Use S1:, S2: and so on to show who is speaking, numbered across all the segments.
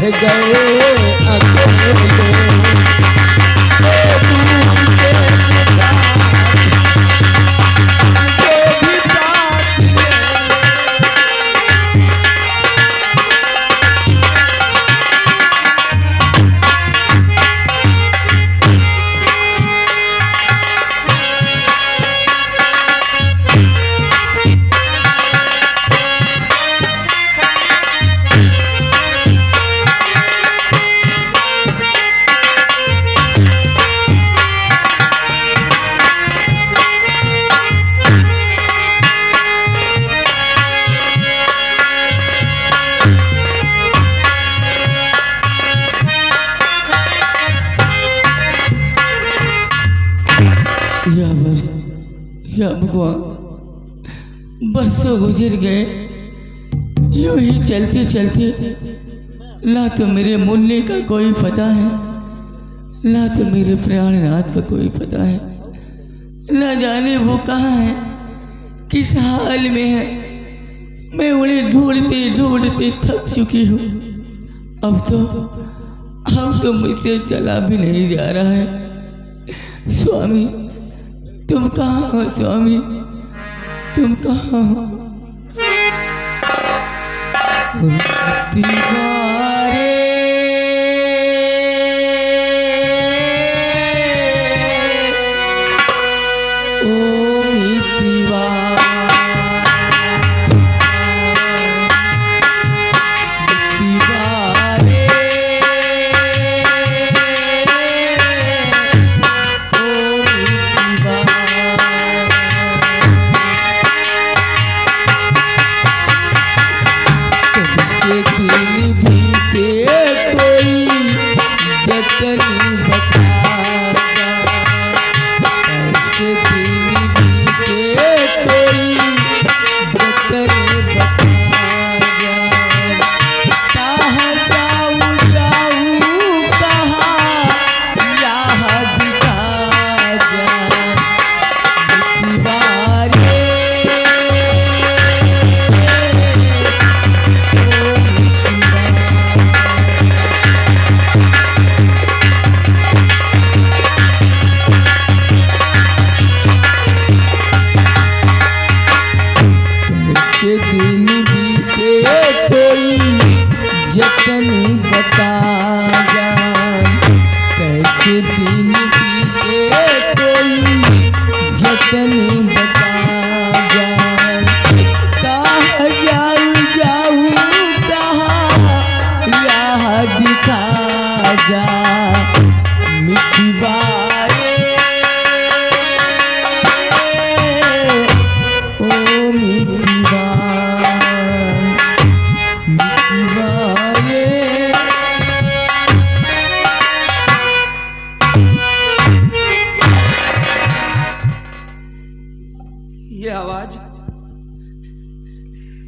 S1: रह गए अकेले। या भगवान, बरसों गुजर गए यूं ही चलते चलते। ना तो मेरे मुन्ने का कोई पता है, ना तो मेरे प्राणनाथ का कोई पता है। ना जाने वो कहाँ है, किस हाल में है। मैं उन्हें ढूंढते ढूंढते थक चुकी हूँ। अब तो मुझसे चला भी नहीं जा रहा है। स्वामी, तुम कहाँ हो? स्वामी, तुम कहाँ हो? दीवारे ओ दीवार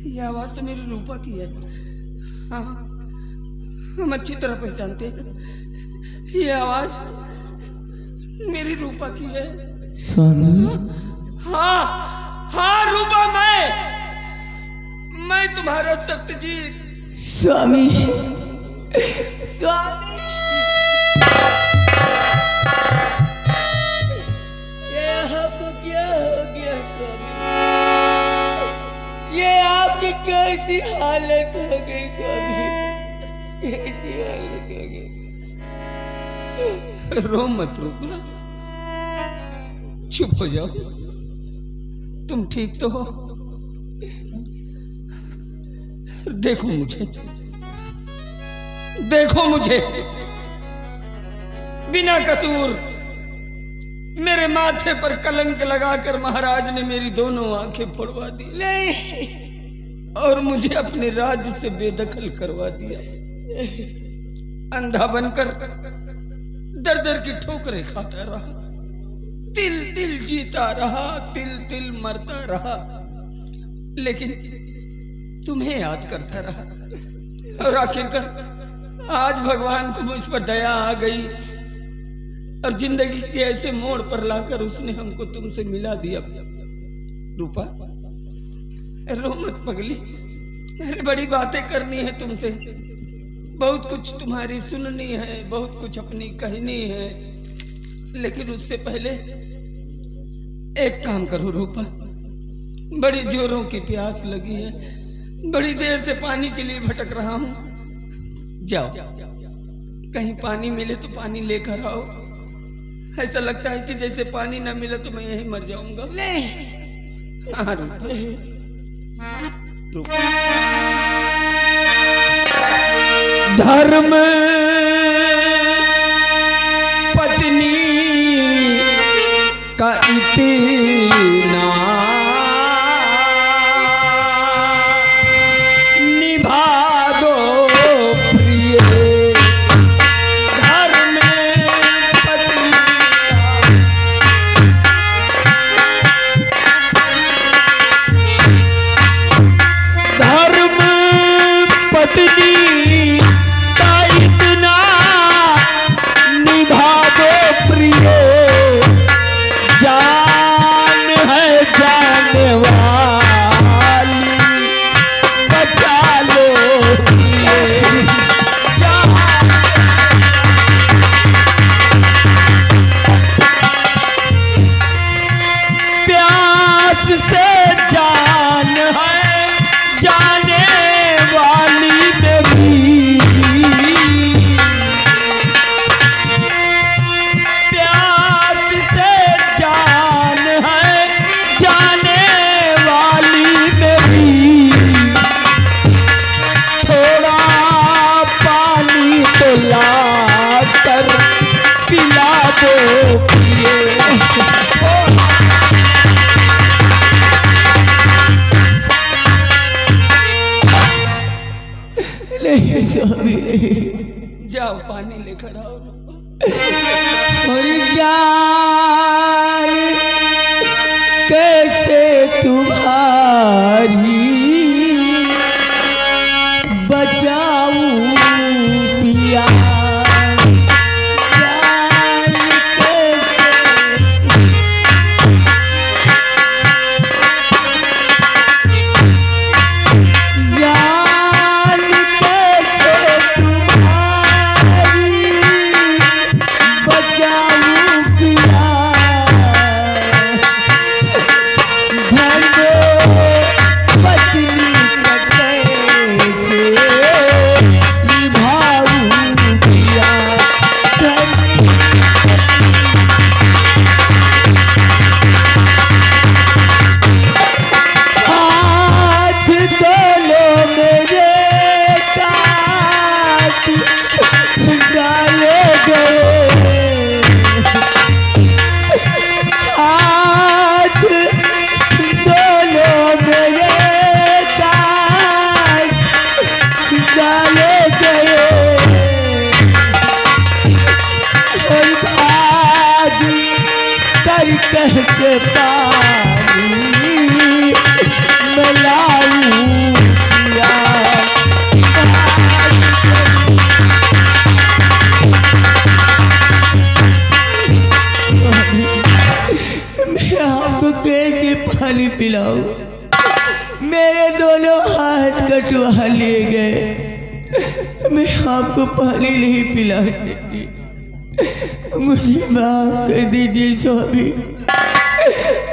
S1: ये आवाज तो मेरी रूपा की है। हाँ, हम अच्छी तरह पहचानते हैं। ये आवाज मेरी रूपा की है।
S2: स्वामी?
S1: हाँ हाँ रूपा, मैं तुम्हारा सत्यजीत।
S2: स्वामी, स्वामी, ये आपको क्या हो गया स्वामी? ये आपकी कैसी हालत हो गई स्वामी? कैसी हालत हो गई?
S1: रो मत रूपा, चुप हो जाओ। तुम ठीक तो हो? देखो मुझे, देखो मुझे, बिना कसूर मेरे माथे पर कलंक लगाकर महाराज ने मेरी दोनों आंखें फोड़वा दी।
S2: नहीं,
S1: और मुझे अपने राज्य से बेदखल करवा दिया। अंधा बनकर दर दर की ठोकरें खाता रहा, तिल तिल जीता रहा, तिल तिल मरता रहा, लेकिन तुम्हें याद करता रहा। और आखिरकार आज भगवान को मुझ पर दया आ गई और जिंदगी के ऐसे मोड़ पर लाकर उसने हमको तुमसे मिला दिया। रूपा, रो मत पगली, अरे बड़ी बातें करनी है तुमसे। बहुत कुछ तुम्हारी सुननी है, बहुत कुछ अपनी कहनी है, लेकिन उससे पहले एक काम करो रूपा, बड़ी जोरों की प्यास लगी है, बड़ी देर से पानी के लिए भटक रहा हूं। जाओ, कहीं पानी मिले तो पानी लेकर आओ। ऐसा लगता है कि जैसे पानी ना मिले तो मैं यहीं मर जाऊंगा।
S2: नहीं।
S1: हाँ रूपा, रूपा। धर्म पत्नी का इतना निभा दो प्रिय, धर्म पत्नी का, धर्म पत्नी का इतना निभा दो प्रिय, जान है जाने वाली बचा लो प्रिय, प्यास से जान है जाने वाली मेरी, प्यास से जान है जाने वाली मेरी, थोड़ा पानी तो ला कर पिला दो पिए।
S2: नहीं स्वामी नहीं।
S1: जाओ पानी लेकर आओ।
S2: और जान कैसे तुम्हारी बचाऊं पिया, जान जान कैसे तुम्हारी बचाऊं पिया, धर्म पत्नी का कैसे निभाऊं पिया, हाथ धोलो मेरे काट डाले गए, हाथ धोलो मेरे काट डाले गए, और भाग कर कह के पानी मैं लाऊं पिया, मैं आपको कैसे पानी पिलाऊं? मेरे दोनों हाथ कटवा लिए गए, मैं आपको पानी नहीं पिला सकती, मुझे माफ कर दीजिए स्वामी,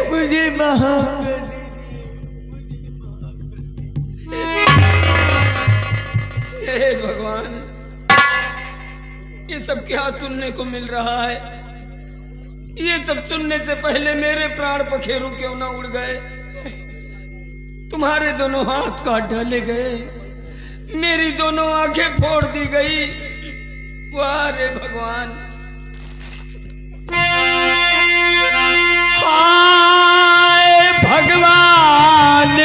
S2: मुझे माफ कर
S1: हे भगवान, ये सब क्या सुनने को मिल रहा है? ये सब सुनने से पहले मेरे प्राण पखेरु क्यों ना उड़ गए? तुम्हारे दोनों हाथ काट डाले गए, मेरी दोनों आंखें फोड़ दी गई। वाह रे भगवान! हाय भगवान,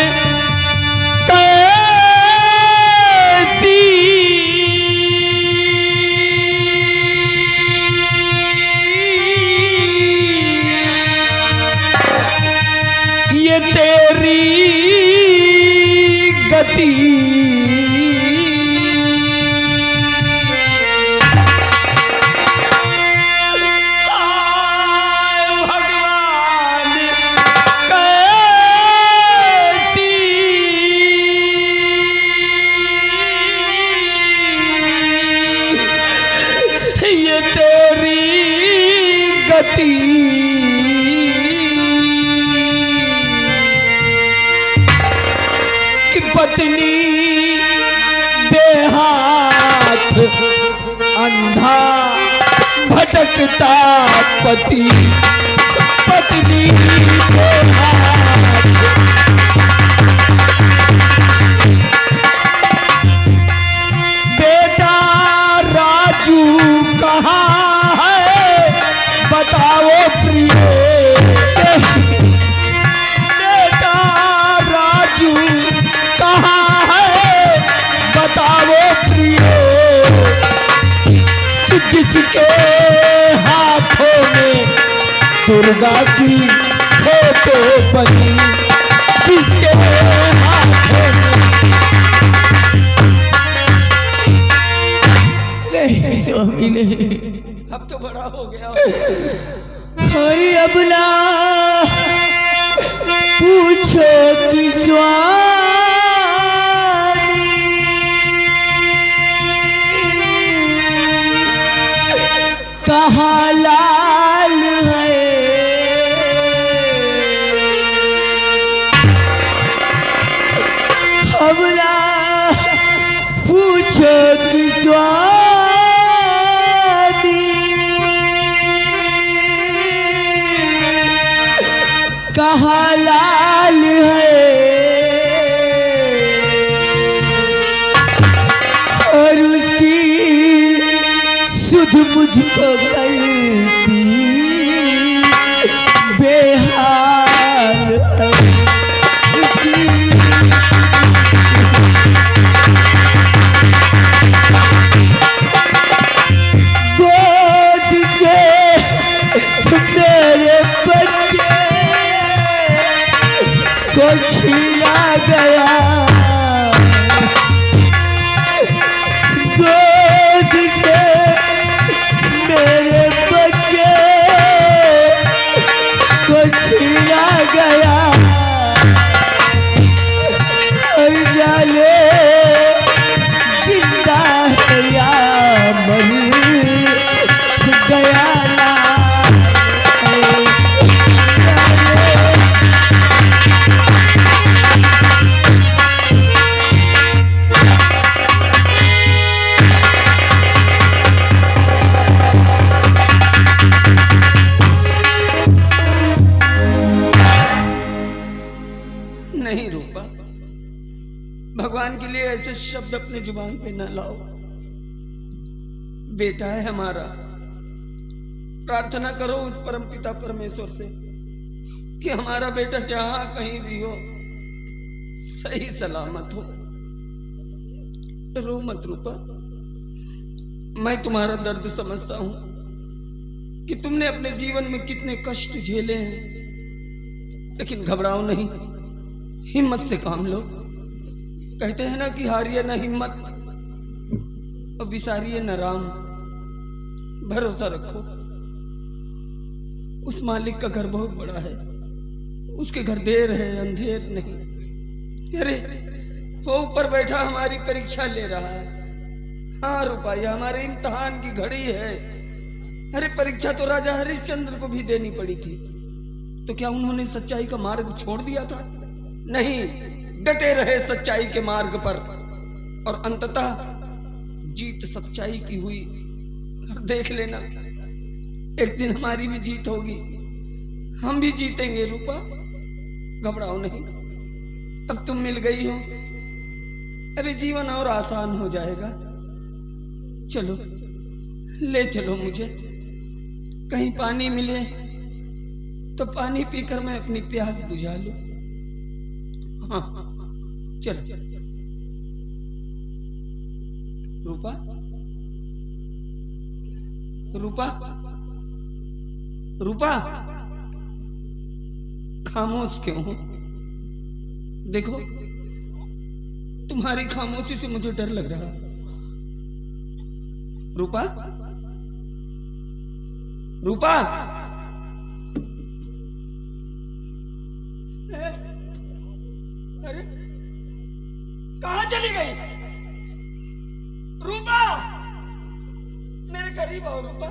S1: ये तेरी गति, भगवान कैसी पत्नी बेहाथ, अंधा भटकता पति पत्नी बेहाथ। बेटा राजू कहाँ है बताओ प्रिय, बेटा राजू कहाँ है बताओ प्रिय, कि जिसके हाथों में दुर्गा की फोटो बनी, जिसके हाथों में।
S2: नहीं स्वामी नहीं,
S1: अब तो बड़ा हो गया।
S2: अरे अब ना पूछो कि स्वामी कहाँ लाल है, अब ना पूछो कि स्वामी कहाँ लाल है, और उसकी सुध मुझको गलती बेहाल है, उसकी गोद से मेरे बच्चे को छीना गया, गोद से मेरे बच्चे को छीना गया, और जाने जिंदा है या मर गया ना।
S1: नहीं रूपा, भगवान के लिए ऐसे शब्द अपने जुबान पे न लाओ। बेटा है हमारा, प्रार्थना करो उस परम पिता परमेश्वर से कि हमारा बेटा जहां कहीं भी हो सही सलामत हो। रो मत रूपा, मैं तुम्हारा दर्द समझता हूं कि तुमने अपने जीवन में कितने कष्ट झेले हैं, लेकिन घबराओ नहीं, हिम्मत से काम लो। कहते हैं ना कि हारिए न हिम्मत और विसारिए न राम। भरोसा रखो, उस मालिक का घर बहुत बड़ा है, उसके घर देर है अंधेर नहीं। अरे वो ऊपर बैठा हमारी परीक्षा ले रहा है। हाँ रुपया, हमारे इम्तिहान की घड़ी है। अरे परीक्षा तो राजा हरिश्चंद्र को भी देनी पड़ी थी, तो क्या उन्होंने सच्चाई का मार्ग छोड़ दिया था? नहीं, डटे रहे सच्चाई के मार्ग पर, और अंततः जीत सच्चाई की हुई। देख लेना, एक दिन हमारी भी जीत होगी, हम भी जीतेंगे रूपा, घबराओ नहीं। अब तुम मिल गई हो, अभी जीवन और आसान हो जाएगा। चलो, ले चलो मुझे, कहीं पानी मिले तो पानी पीकर मैं अपनी प्यास बुझा लूं। हाँ चलो रूपा, रूपा, रूपा, खामोश क्यों हो? देखो, तुम्हारी खामोशी से मुझे डर लग रहा। रूपा, रूपा, अरे कहां चली गई रूपा? मेरे करीब आओ रूपा,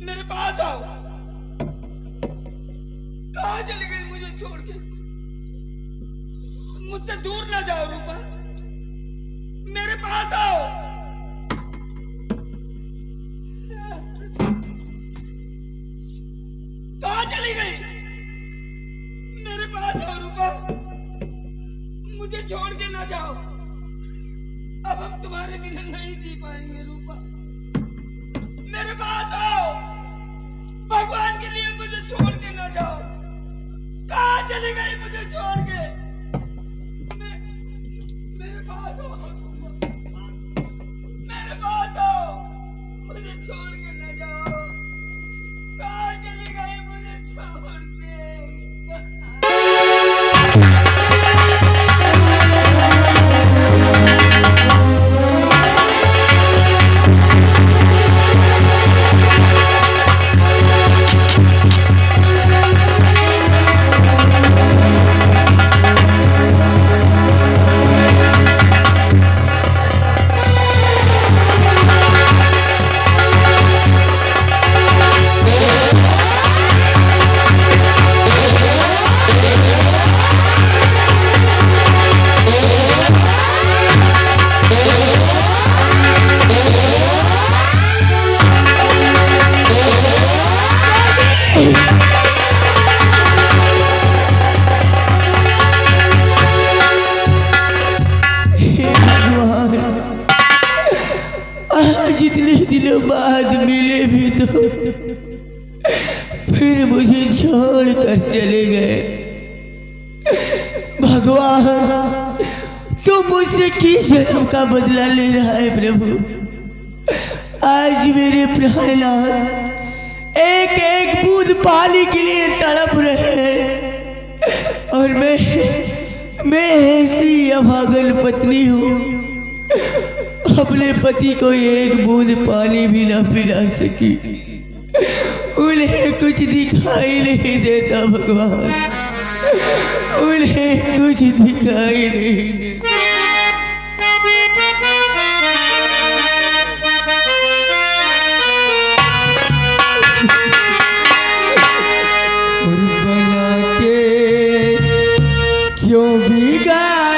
S1: मेरे पास आओ। कहां चली गई मुझे छोड़ के? मुझसे दूर ना जाओ रूपा, मेरे पास आओ। कहाँ चली गई? मेरे पास आओ रूपा, मुझे छोड़ के ना जाओ। अब हम तुम्हारे बिना नहीं जी पाएंगे रूपा, मेरे पास आओ। भगवान के लिए मुझे छोड़ के ना जाओ। कहाँ चली गई मुझे छोड़ के? मेरे पास आओ, मेरे पास आओ, मुझे छोड़ के ना जाओ। कहाँ चली गई मुझे छोड़ के?
S2: जितने दिनों बाद मिले भी तो फिर मुझे छोड़ कर चले गए। भगवान तो मुझसे किस जन्म का बदला ले रहा है प्रभु? आज मेरे प्राणनाथ एक एक बूंद पानी के लिए तड़प रहे हैं और मैं ऐसी अभागन पत्नी हूँ, अपने पति को एक बूंद पानी भी ना पिला सकी। उन्हें कुछ दिखाई नहीं देता भगवान, उन्हें कुछ दिखाई नहीं देता। बना के क्यों बिगाड़ा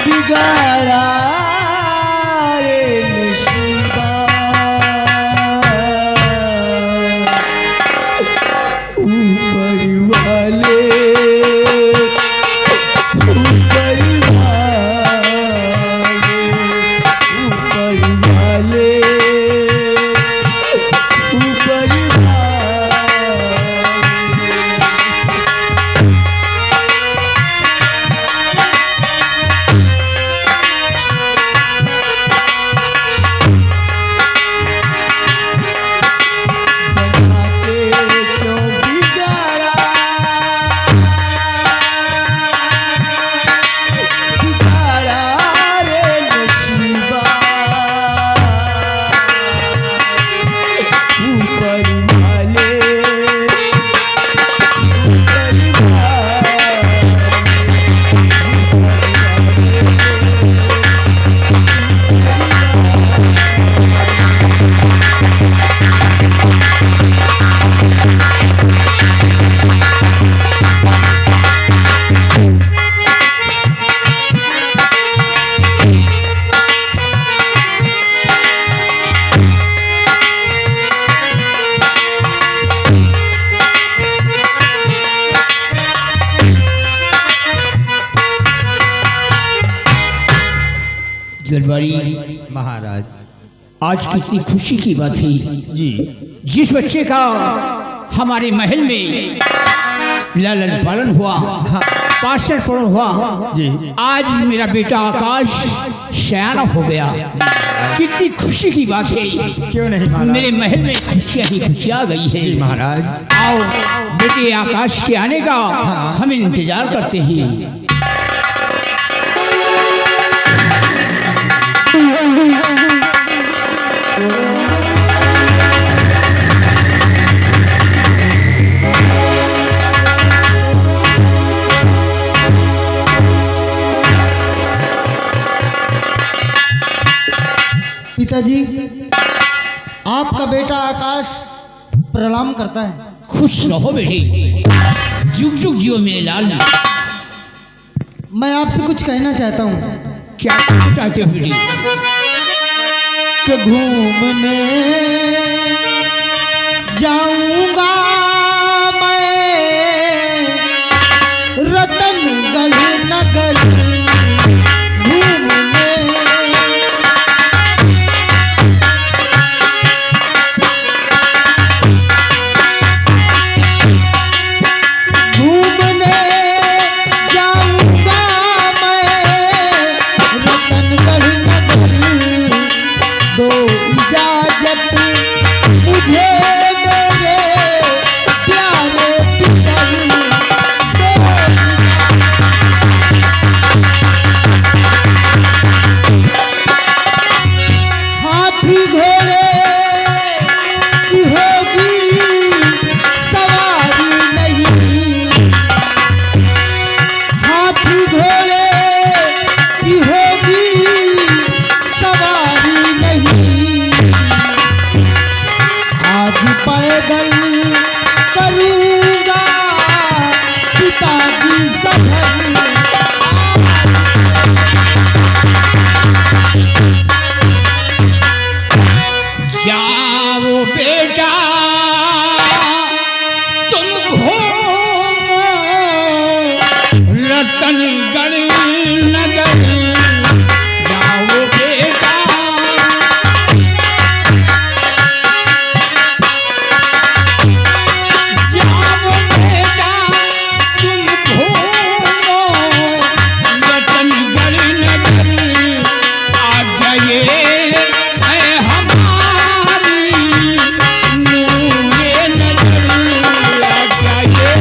S2: बिगाड़ा रे नशीबा, ऊपर वाले ऊपर वाले ऊपर
S3: दरबारी
S4: महाराज,
S3: आज कितनी खुशी की बात है
S4: जी।
S3: जिस बच्चे का हमारे महल में लालन पालन हुआ, पालन हुआ
S4: जी।
S3: आज मेरा बेटा आकाश सयाना हो गया। कितनी खुशी की बात है।
S4: क्यों नहीं महाराज?
S3: मेरे महल में खुशियाँ ही खुशियाँ आ गई है।
S4: जी महाराज।
S3: आओ बेटे आकाश के आने का हम इंतजार करते हैं।
S5: पिताजी, आपका बेटा आकाश प्रणाम करता है।
S3: खुश रहो बेटी, जुग जुग जियो मेरे लाल।
S2: मैं आपसे कुछ कहना चाहता हूँ।
S3: क्या कहना चाहते हो बेटी?
S2: कि घूमने जाऊंगा मैं रतनगढ़ नगर घूमने। घूमने जाऊंगा मैं रतनगढ़ नगर, दो इजाजत मुझे मेरे प्यारे पितर, हाथी घोड़े की होगी सवारी नहीं, हाथी घोड़े की होगी सवारी नहीं, आज पैदल करूंगा पिताजी सफर।
S3: जाओ बेटा तुम घूमो रतनगढ़ नगर, जाओ बेटा। जाओ बेटा तुम घूमो रतनगढ़ नगर, आ गए है हमारी नूरे नजर, आ गए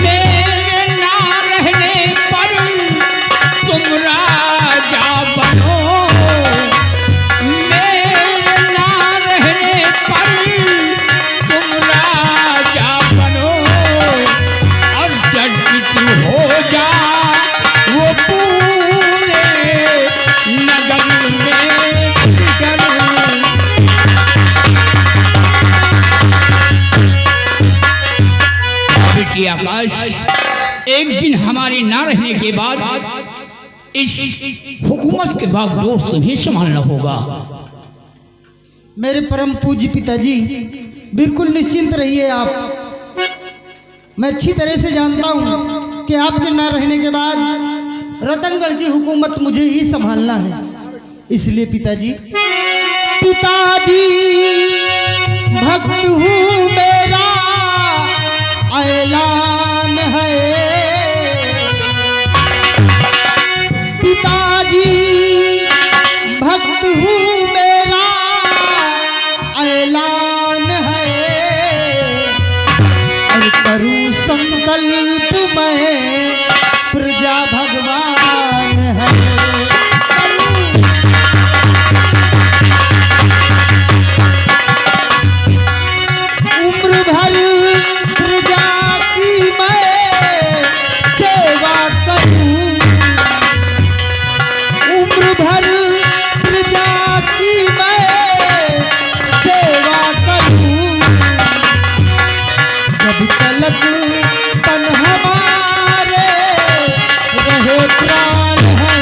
S3: मेरे ना रहने पर तुम राजा बनो, मेरे ना रहने पर तुम राजा बनो, अब चर्चित हो जा वो पूरे नगर में किशन। बेटी आकाश, एक दिन हमारे ना रहने के बाद इस हुकूमत के बागडोर तुम्हें संभालना होगा।
S2: मेरे परम पूज्य पिताजी, बिल्कुल निश्चिंत रहिए आप। मैं अच्छी तरह से जानता हूँ कि आपके ना रहने के बाद रतनगढ़ की हुकूमत मुझे ही संभालना है। इसलिए पिताजी, पिताजी भक्त हूँ मेरा ऐलान है, पिताजी भक्त हूँ मेरा ऐलान है, और करूँ संकल्प मैं प्रजा भगवान है। उम्र भर प्रजा की मैं सेवा करूं, उम्र भर प्रजा की मैं सेवा करूं, जब तलक तन हमारे रहे प्राण है,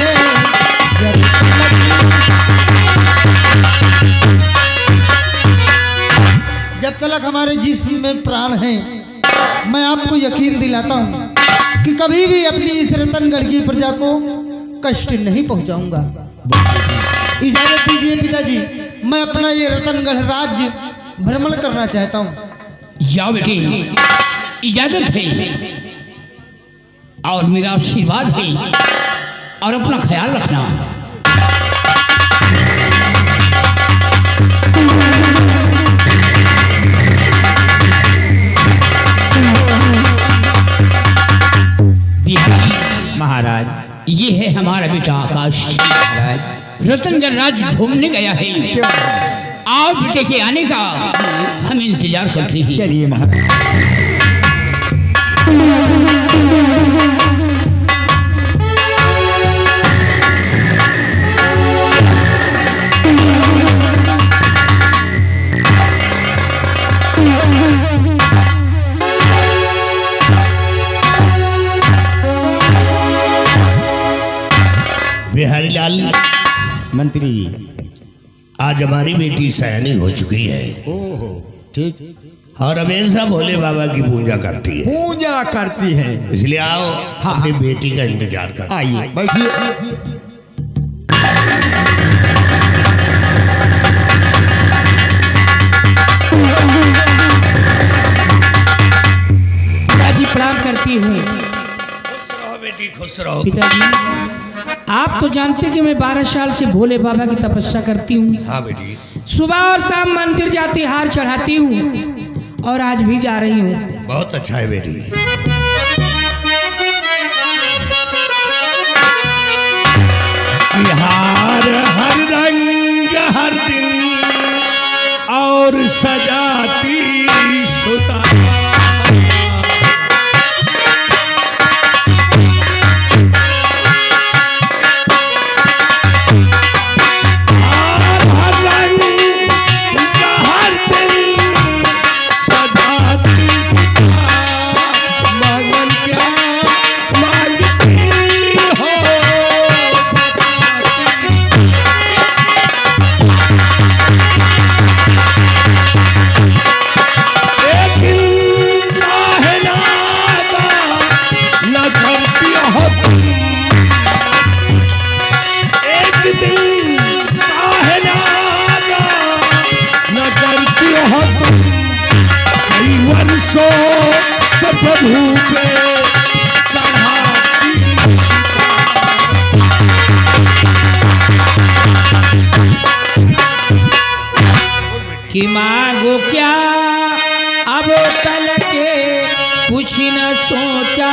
S2: जब तलक हमारे जिस्म में प्राण है। मैं आपको यकीन दिलाता हूँ कि कभी भी अपनी इस रतनगढ़ की प्रजा को कष्ट नहीं पहुँचाऊंगा। इजाजत दीजिए पिताजी, मैं अपना ये रतनगढ़ राज्य भ्रमण करना चाहता हूँ।
S3: जाओ बेटी, इजाजत है और मेरा आशीर्वाद है, और अपना ख्याल रखना।
S4: महाराज,
S3: ये है हमारा बेटा आकाश।
S4: महाराज
S3: रतनगढ़ राज्य घूमने गया है।
S4: क्यों?
S3: आप बेटे के आने का हम इंतजार करते हैं।
S4: चलिए महाराज।
S5: बिहारी लाल
S4: मंत्री जी।
S5: आज हमारी बेटी सयानी हो चुकी है
S4: ओहो ठीक।
S5: और हमेशा भोले बाबा की पूजा करती है,
S4: पूजा करती है।
S5: इसलिए आओ
S4: हाँ।
S5: अपनी बेटी का इंतजार कर।
S4: आइए बैठिए।
S3: पिताजी प्रणाम करती हूँ।
S5: खुश रहो बेटी, खुश रहो।
S3: पिताजी आप तो जानते कि मैं 12 साल से भोले बाबा की तपस्या करती हूँ।
S5: हाँ बेटी।
S3: सुबह और शाम मंदिर जाती, हार चढ़ाती हूँ और आज भी जा रही हूँ।
S5: बहुत अच्छा है बेटी। हार हर रंग हर दिन और सजाती सुता,
S3: कि मांगो क्या अब तल के कुछ न सोचा